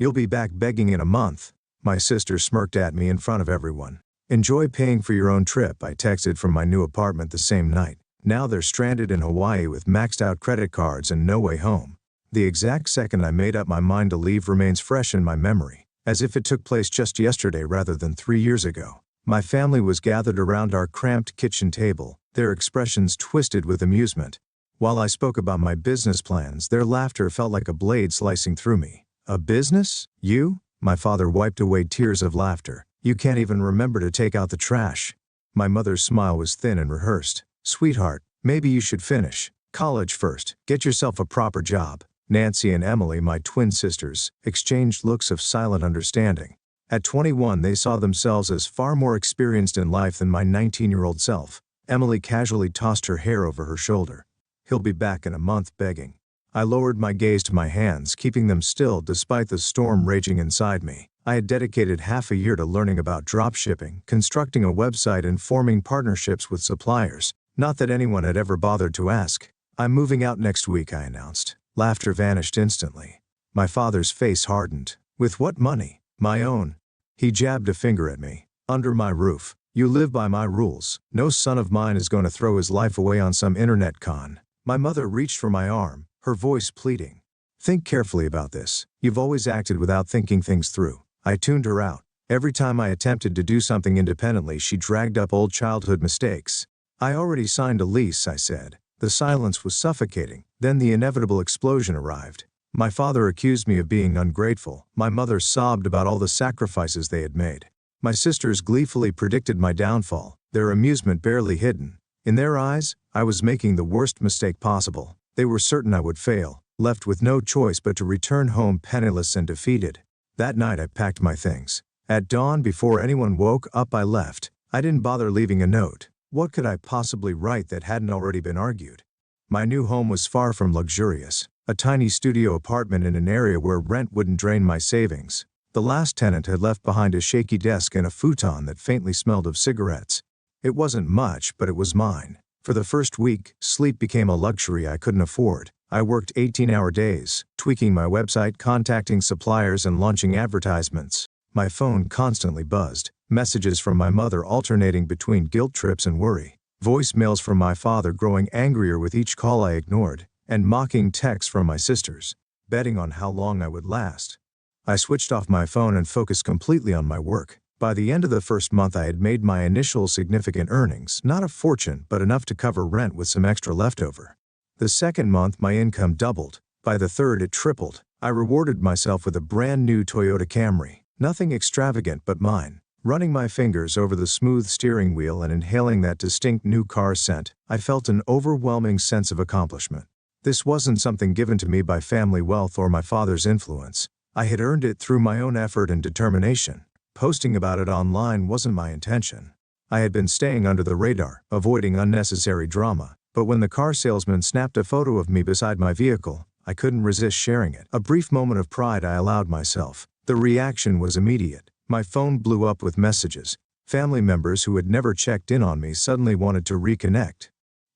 You'll be back begging in a month. My sister smirked at me in front of everyone. Enjoy paying for your own trip, I texted from my new apartment the same night. Now they're stranded in Hawaii with maxed out credit cards and no way home. The exact second I made up my mind to leave remains fresh in my memory, as if it took place just yesterday rather than 3 years ago. My family was gathered around our cramped kitchen table, their expressions twisted with amusement. While I spoke about my business plans, their laughter felt like a blade slicing through me. A business? You? My father wiped away tears of laughter. You can't even remember to take out the trash. My mother's smile was thin and rehearsed. Sweetheart, maybe you should finish college first. Get yourself a proper job. Nancy and Emily, my twin sisters, exchanged looks of silent understanding. At 21, they saw themselves as far more experienced in life than my 19-year-old self. Emily casually tossed her hair over her shoulder. He'll be back in a month, begging. I lowered my gaze to my hands, keeping them still despite the storm raging inside me. I had dedicated half a year to learning about dropshipping, constructing a website, and forming partnerships with suppliers. Not that anyone had ever bothered to ask. I'm moving out next week, I announced. Laughter vanished instantly. My father's face hardened. With what money? My own. He jabbed a finger at me. Under my roof. You live by my rules. No son of mine is going to throw his life away on some internet con. My mother reached for my arm, her voice pleading. Think carefully about this. You've always acted without thinking things through. I tuned her out. Every time I attempted to do something independently, she dragged up old childhood mistakes. I already signed a lease, I said. The silence was suffocating. Then the inevitable explosion arrived. My father accused me of being ungrateful. My mother sobbed about all the sacrifices they had made. My sisters gleefully predicted my downfall, their amusement barely hidden. In their eyes, I was making the worst mistake possible. They were certain I would fail, left with no choice but to return home penniless and defeated. That night I packed my things. At dawn, before anyone woke up, I left. I didn't bother leaving a note. What could I possibly write that hadn't already been argued? My new home was far from luxurious. A tiny studio apartment in an area where rent wouldn't drain my savings. The last tenant had left behind a shaky desk and a futon that faintly smelled of cigarettes. It wasn't much, but it was mine. For the first week, sleep became a luxury I couldn't afford. I worked 18-hour days, tweaking my website, contacting suppliers, and launching advertisements. My phone constantly buzzed, messages from my mother alternating between guilt trips and worry, voicemails from my father growing angrier with each call I ignored, and mocking texts from my sisters, betting on how long I would last. I switched off my phone and focused completely on my work. By the end of the first month, I had made my initial significant earnings, not a fortune, but enough to cover rent with some extra leftover. The second month, my income doubled. By the third, it tripled. I rewarded myself with a brand new Toyota Camry. Nothing extravagant but mine. Running my fingers over the smooth steering wheel and inhaling that distinct new car scent, I felt an overwhelming sense of accomplishment. This wasn't something given to me by family wealth or my father's influence. I had earned it through my own effort and determination. Posting about it online wasn't my intention. I had been staying under the radar, avoiding unnecessary drama, but when the car salesman snapped a photo of me beside my vehicle, I couldn't resist sharing it. A brief moment of pride I allowed myself. The reaction was immediate. My phone blew up with messages. Family members who had never checked in on me suddenly wanted to reconnect.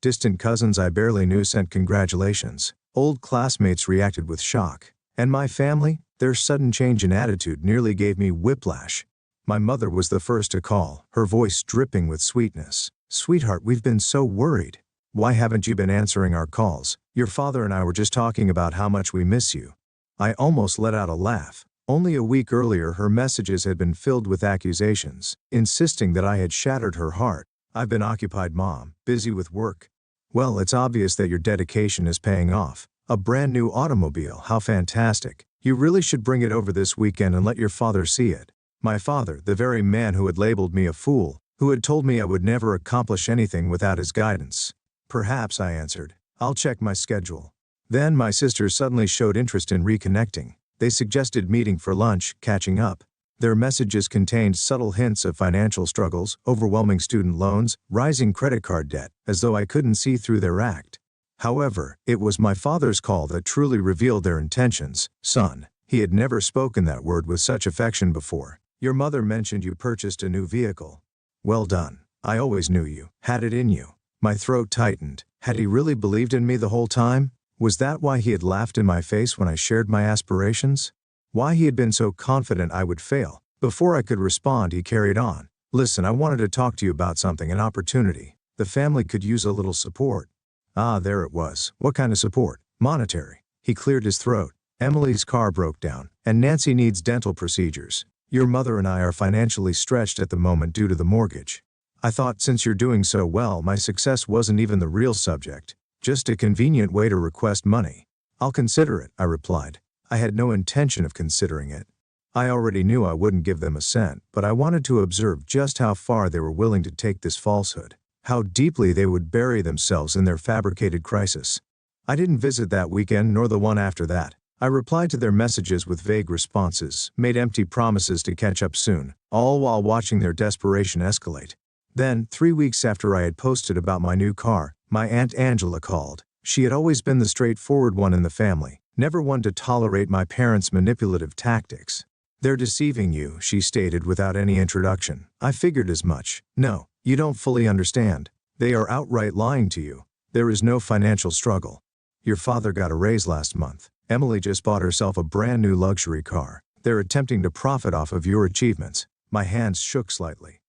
Distant cousins I barely knew sent congratulations. Old classmates reacted with shock. And my family, their sudden change in attitude nearly gave me whiplash. My mother was the first to call, her voice dripping with sweetness. Sweetheart, we've been so worried. Why haven't you been answering our calls? Your father and I were just talking about how much we miss you. I almost let out a laugh. Only a week earlier, her messages had been filled with accusations, insisting that I had shattered her heart. I've been occupied, Mom, busy with work. Well, it's obvious that your dedication is paying off. A brand new automobile, how fantastic. You really should bring it over this weekend and let your father see it. My father, the very man who had labeled me a fool, who had told me I would never accomplish anything without his guidance. Perhaps, I answered. I'll check my schedule. Then my sisters suddenly showed interest in reconnecting. They suggested meeting for lunch, catching up. Their messages contained subtle hints of financial struggles, overwhelming student loans, rising credit card debt, as though I couldn't see through their act. However, it was my father's call that truly revealed their intentions. Son, he had never spoken that word with such affection before. Your mother mentioned you purchased a new vehicle. Well done. I always knew you had it in you. My throat tightened. Had he really believed in me the whole time? Was that why he had laughed in my face when I shared my aspirations? Why he had been so confident I would fail. Before I could respond, he carried on. Listen, I wanted to talk to you about something, an opportunity. The family could use a little support. Ah, there it was. What kind of support? Monetary. He cleared his throat. Emily's car broke down, and Nancy needs dental procedures. Your mother and I are financially stretched at the moment due to the mortgage. I thought since you're doing so well, my success wasn't even the real subject, just a convenient way to request money. I'll consider it, I replied. I had no intention of considering it. I already knew I wouldn't give them a cent, but I wanted to observe just how far they were willing to take this falsehood, how deeply they would bury themselves in their fabricated crisis. I didn't visit that weekend nor the one after that. I replied to their messages with vague responses, made empty promises to catch up soon, all while watching their desperation escalate. Then, 3 weeks after I had posted about my new car, my Aunt Angela called. She had always been the straightforward one in the family, never one to tolerate my parents' manipulative tactics. They're deceiving you, she stated without any introduction. I figured as much. No, you don't fully understand. They are outright lying to you. There is no financial struggle. Your father got a raise last month. Emily just bought herself a brand new luxury car. They're attempting to profit off of your achievements. My hands shook slightly.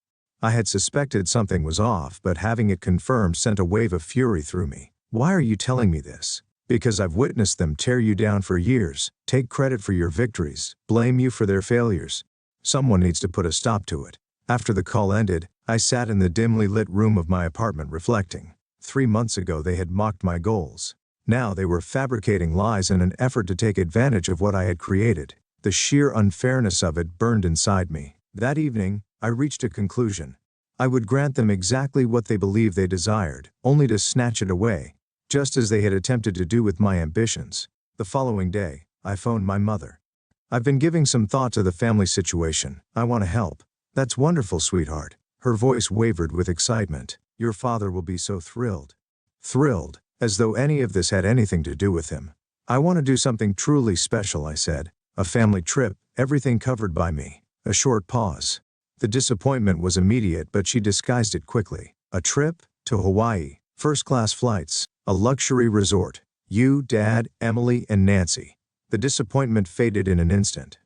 I had suspected something was off, but having it confirmed sent a wave of fury through me. Why are you telling me this? Because I've witnessed them tear you down for years, take credit for your victories, blame you for their failures. Someone needs to put a stop to it. After the call ended, I sat in the dimly lit room of my apartment reflecting. 3 months ago they had mocked my goals. Now they were fabricating lies in an effort to take advantage of what I had created. The sheer unfairness of it burned inside me. That evening, I reached a conclusion. I would grant them exactly what they believed they desired, only to snatch it away, just as they had attempted to do with my ambitions. The following day, I phoned my mother. I've been giving some thought to the family situation. I want to help. That's wonderful, sweetheart. Her voice wavered with excitement. Your father will be so thrilled. Thrilled, as though any of this had anything to do with him. I want to do something truly special, I said. A family trip, everything covered by me. A short pause. The disappointment was immediate, but she disguised it quickly. A trip? To Hawaii. First-class flights. A luxury resort. You, Dad, Emily, and Nancy. The disappointment faded in an instant.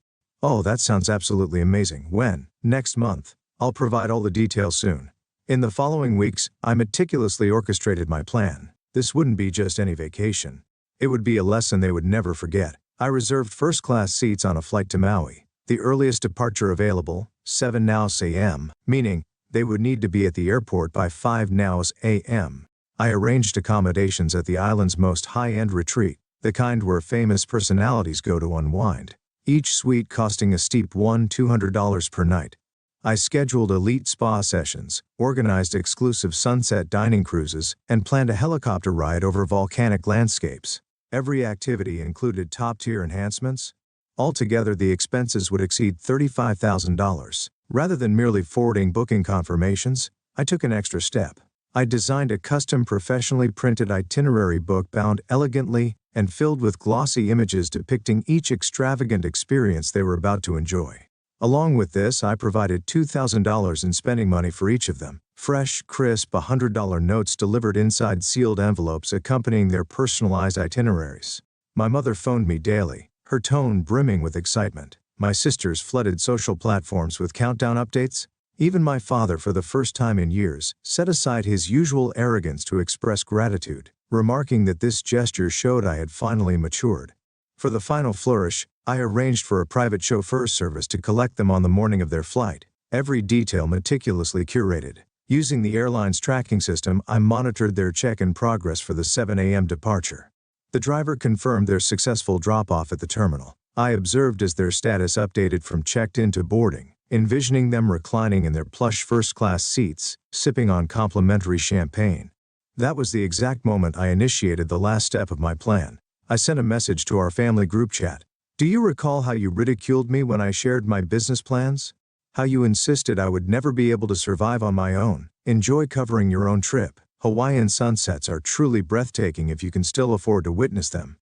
Oh, that sounds absolutely amazing. When? Next month. I'll provide all the details soon. In the following weeks, I meticulously orchestrated my plan. This wouldn't be just any vacation. It would be a lesson they would never forget. I reserved first-class seats on a flight to Maui. The earliest departure available, 7 naus a.m., meaning they would need to be at the airport by 5 naus a.m. I arranged accommodations at the island's most high-end retreat, the kind where famous personalities go to unwind, each suite costing a steep $200 per night. I scheduled elite spa sessions, organized exclusive sunset dining cruises, and planned a helicopter ride over volcanic landscapes. Every activity included top-tier enhancements. Altogether, the expenses would exceed $35,000. Rather than merely forwarding booking confirmations, I took an extra step. I designed a custom professionally printed itinerary book bound elegantly and filled with glossy images depicting each extravagant experience they were about to enjoy. Along with this, I provided $2,000 in spending money for each of them. Fresh, crisp $100 notes delivered inside sealed envelopes accompanying their personalized itineraries. My mother phoned me daily, her tone brimming with excitement. My sisters flooded social platforms with countdown updates. Even my father, for the first time in years, set aside his usual arrogance to express gratitude, remarking that this gesture showed I had finally matured. For the final flourish, I arranged for a private chauffeur service to collect them on the morning of their flight, every detail meticulously curated. Using the airline's tracking system, I monitored their check-in progress for the 7 a.m. departure. The driver confirmed their successful drop-off at the terminal. I observed as their status updated from checked-in to boarding, envisioning them reclining in their plush first-class seats, sipping on complimentary champagne. That was the exact moment I initiated the last step of my plan. I sent a message to our family group chat. Do you recall how you ridiculed me when I shared my business plans? How you insisted I would never be able to survive on my own? Enjoy covering your own trip. Hawaiian sunsets are truly breathtaking if you can still afford to witness them.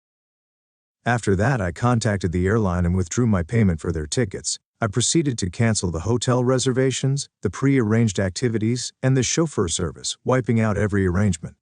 After that, I contacted the airline and withdrew my payment for their tickets. I proceeded to cancel the hotel reservations, the pre-arranged activities, and the chauffeur service, wiping out every arrangement.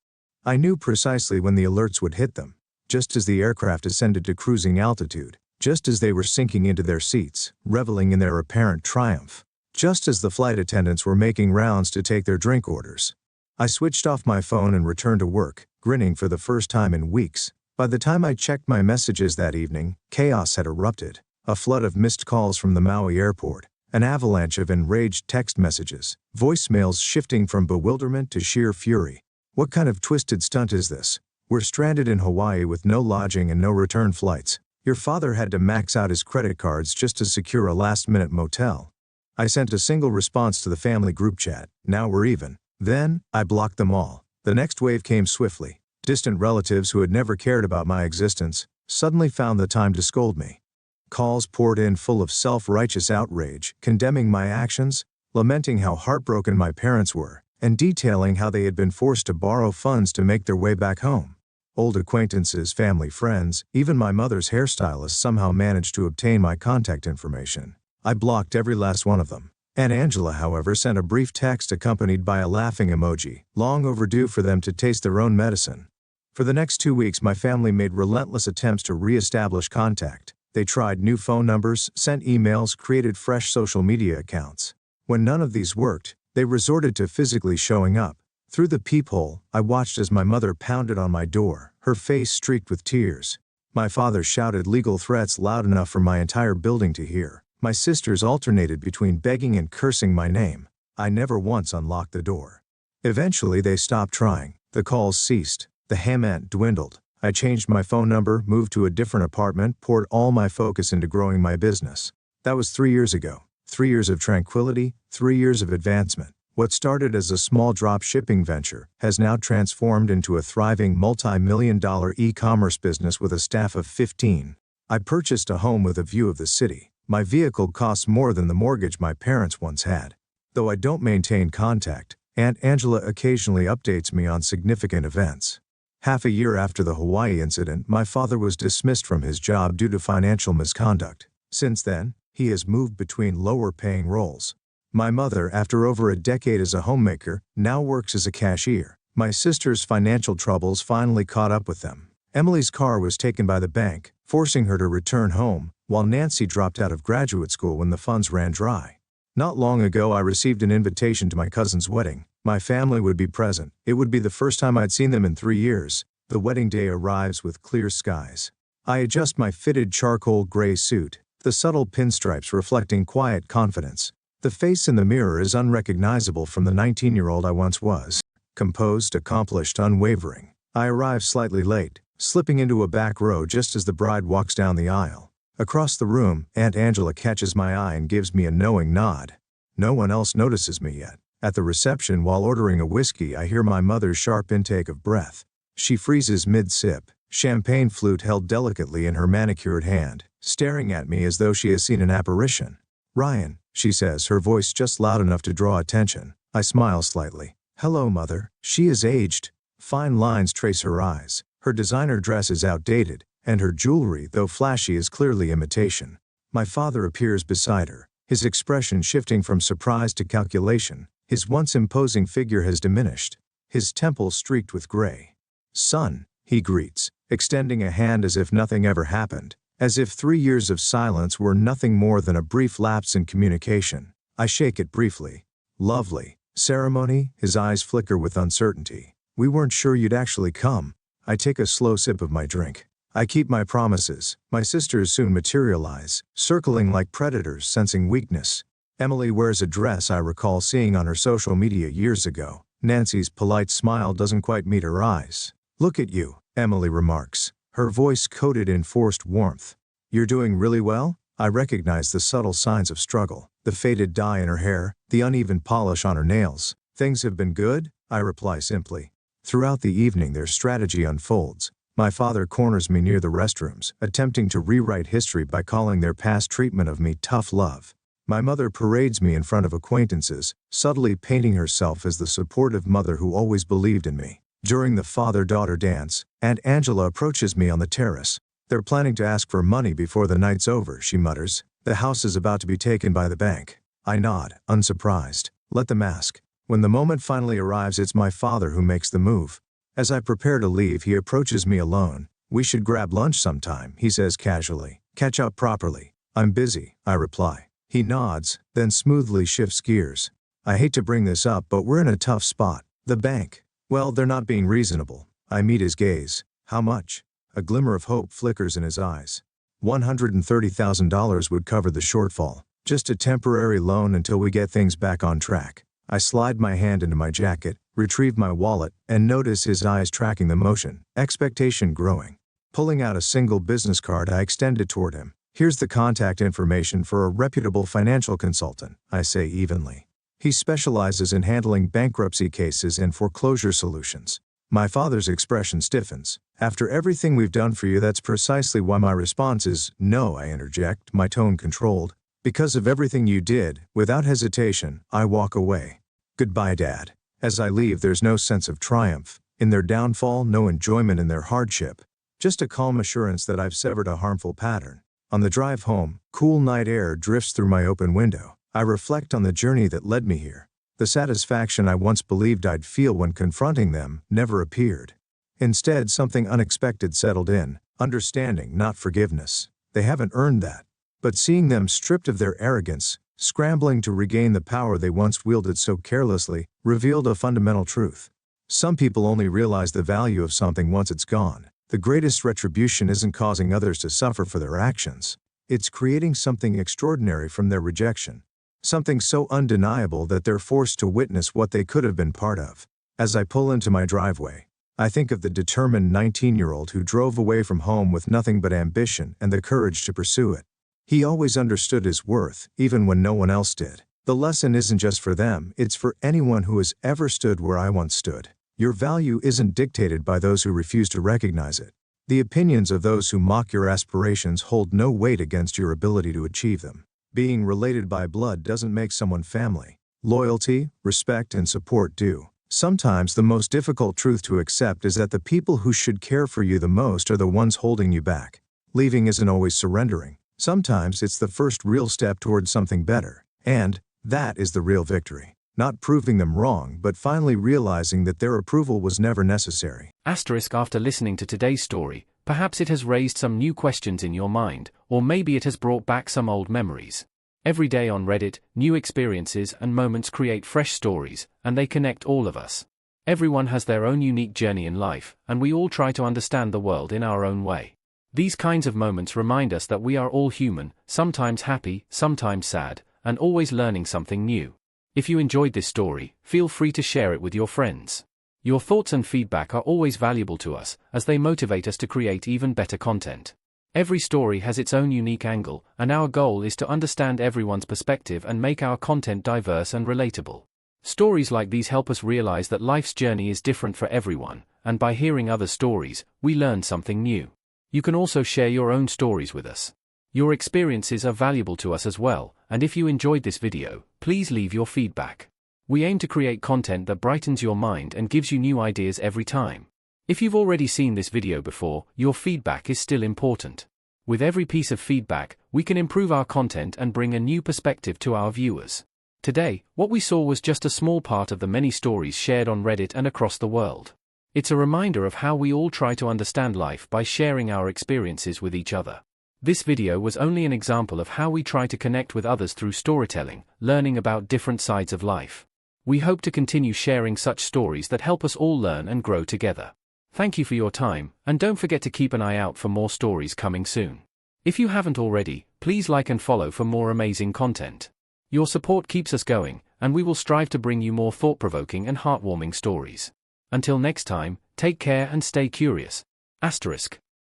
I knew precisely when the alerts would hit them. Just as the aircraft ascended to cruising altitude, just as they were sinking into their seats, reveling in their apparent triumph. Just as the flight attendants were making rounds to take their drink orders. I switched off my phone and returned to work, grinning for the first time in weeks. By the time I checked my messages that evening, chaos had erupted. A flood of missed calls from the Maui airport, an avalanche of enraged text messages, voicemails shifting from bewilderment to sheer fury. What kind of twisted stunt is this? We're stranded in Hawaii with no lodging and no return flights. Your father had to max out his credit cards just to secure a last-minute motel. I sent a single response to the family group chat, now we're even. Then, I blocked them all. The next wave came swiftly. Distant relatives who had never cared about my existence suddenly found the time to scold me. Calls poured in full of self-righteous outrage, condemning my actions, lamenting how heartbroken my parents were, and detailing how they had been forced to borrow funds to make their way back home. Old acquaintances, family friends, even my mother's hairstylist somehow managed to obtain my contact information. I blocked every last one of them. Aunt Angela, however, sent a brief text accompanied by a laughing emoji, long overdue for them to taste their own medicine. For the next 2 weeks, my family made relentless attempts to re-establish contact. They tried new phone numbers, sent emails, created fresh social media accounts. When none of these worked, they resorted to physically showing up. Through the peephole, I watched as my mother pounded on my door, her face streaked with tears. My father shouted legal threats loud enough for my entire building to hear. My sisters alternated between begging and cursing my name. I never once unlocked the door. Eventually they stopped trying. The calls ceased. The ham ant dwindled. I changed my phone number, moved to a different apartment, poured all my focus into growing my business. That was 3 years ago. 3 years of tranquility, 3 years of advancement. What started as a small drop shipping venture has now transformed into a thriving multi-million-dollar e-commerce business with a staff of 15. I purchased a home with a view of the city. My vehicle costs more than the mortgage my parents once had. Though I don't maintain contact, Aunt Angela occasionally updates me on significant events. Half a year after the Hawaii incident, my father was dismissed from his job due to financial misconduct. Since then, he has moved between lower-paying roles. My mother, after over a decade as a homemaker, now works as a cashier. My sister's financial troubles finally caught up with them. Emily's car was taken by the bank, forcing her to return home, while Nancy dropped out of graduate school when the funds ran dry. Not long ago, I received an invitation to my cousin's wedding. My family would be present. It would be the first time I'd seen them in 3 years. The wedding day arrives with clear skies. I adjust my fitted charcoal gray suit, the subtle pinstripes reflecting quiet confidence. The face in the mirror is unrecognizable from the 19-year-old I once was. Composed, accomplished, unwavering. I arrive slightly late, slipping into a back row just as the bride walks down the aisle. Across the room, Aunt Angela catches my eye and gives me a knowing nod. No one else notices me yet. At the reception, while ordering a whiskey, I hear my mother's sharp intake of breath. She freezes mid-sip, champagne flute held delicately in her manicured hand, staring at me as though she has seen an apparition. "Ryan," she says, her voice just loud enough to draw attention. I smile slightly. "Hello, Mother." She is aged. Fine lines trace her eyes. Her designer dress is outdated, and her jewelry, though flashy, is clearly imitation. My father appears beside her, his expression shifting from surprise to calculation. His once imposing figure has diminished, his temples streaked with gray. "Son," he greets, extending a hand as if nothing ever happened, as if 3 years of silence were nothing more than a brief lapse in communication. I shake it briefly. "Lovely." "Ceremony?" His eyes flicker with uncertainty. "We weren't sure you'd actually come." I take a slow sip of my drink. I keep my promises. My sisters soon materialize, circling like predators sensing weakness. Emily wears a dress I recall seeing on her social media years ago. Nancy's polite smile doesn't quite meet her eyes. "Look at you," Emily remarks, her voice coated in forced warmth. "You're doing really well?" I recognize the subtle signs of struggle, the faded dye in her hair, the uneven polish on her nails. "Things have been good," I reply simply. Throughout the evening their strategy unfolds. My father corners me near the restrooms, attempting to rewrite history by calling their past treatment of me tough love. My mother parades me in front of acquaintances, subtly painting herself as the supportive mother who always believed in me. During the father-daughter dance, Aunt Angela approaches me on the terrace. "They're planning to ask for money before the night's over," she mutters. "The house is about to be taken by the bank." I nod, unsurprised. Let them ask. When the moment finally arrives, it's my father who makes the move. As I prepare to leave, he approaches me alone. "We should grab lunch sometime," he says casually. Catch up properly. I'm busy, I reply. He nods, then smoothly shifts gears. I hate to bring this up, but we're in a tough spot. The bank. Well, they're not being reasonable. I meet his gaze. How much? A glimmer of hope flickers in his eyes. $130,000 would cover the shortfall. Just a temporary loan until we get things back on track. I slide my hand into my jacket, retrieve my wallet, and notice his eyes tracking the motion, expectation growing. Pulling out a single business card, I extend it toward him. Here's the contact information for a reputable financial consultant, I say evenly. He specializes in handling bankruptcy cases and foreclosure solutions. My father's expression stiffens. After everything we've done for you, that's precisely why my response is no, I interject, my tone controlled. Because of everything you did, without hesitation, I walk away. Goodbye, Dad. As I leave, there's no sense of triumph in their downfall, no enjoyment in their hardship. Just a calm assurance that I've severed a harmful pattern. On the drive home, cool night air drifts through my open window. I reflect on the journey that led me here. The satisfaction I once believed I'd feel when confronting them never appeared. Instead, something unexpected settled in, understanding, not forgiveness. They haven't earned that. But seeing them stripped of their arrogance, scrambling to regain the power they once wielded so carelessly, revealed a fundamental truth. Some people only realize the value of something once it's gone. The greatest retribution isn't causing others to suffer for their actions. It's creating something extraordinary from their rejection. Something so undeniable that they're forced to witness what they could have been part of. As I pull into my driveway, I think of the determined 19-year-old who drove away from home with nothing but ambition and the courage to pursue it. He always understood his worth, even when no one else did. The lesson isn't just for them, it's for anyone who has ever stood where I once stood. Your value isn't dictated by those who refuse to recognize it. The opinions of those who mock your aspirations hold no weight against your ability to achieve them. Being related by blood doesn't make someone family. Loyalty, respect, and support do. Sometimes the most difficult truth to accept is that the people who should care for you the most are the ones holding you back. Leaving isn't always surrendering. Sometimes it's the first real step towards something better. And that is the real victory. Not proving them wrong, but finally realizing that their approval was never necessary. After listening to today's story, perhaps it has raised some new questions in your mind, or maybe it has brought back some old memories. Every day on Reddit, new experiences and moments create fresh stories, and they connect all of us. Everyone has their own unique journey in life, and we all try to understand the world in our own way. These kinds of moments remind us that we are all human, sometimes happy, sometimes sad, and always learning something new. If you enjoyed this story, feel free to share it with your friends. Your thoughts and feedback are always valuable to us, as they motivate us to create even better content. Every story has its own unique angle, and our goal is to understand everyone's perspective and make our content diverse and relatable. Stories like these help us realize that life's journey is different for everyone, and by hearing other stories, we learn something new. You can also share your own stories with us. Your experiences are valuable to us as well, and if you enjoyed this video, please leave your feedback. We aim to create content that brightens your mind and gives you new ideas every time. If you've already seen this video before, your feedback is still important. With every piece of feedback, we can improve our content and bring a new perspective to our viewers. Today, what we saw was just a small part of the many stories shared on Reddit and across the world. It's a reminder of how we all try to understand life by sharing our experiences with each other. This video was only an example of how we try to connect with others through storytelling, learning about different sides of life. We hope to continue sharing such stories that help us all learn and grow together. Thank you for your time, and don't forget to keep an eye out for more stories coming soon. If you haven't already, please like and follow for more amazing content. Your support keeps us going, and we will strive to bring you more thought-provoking and heartwarming stories. Until next time, take care and stay curious. **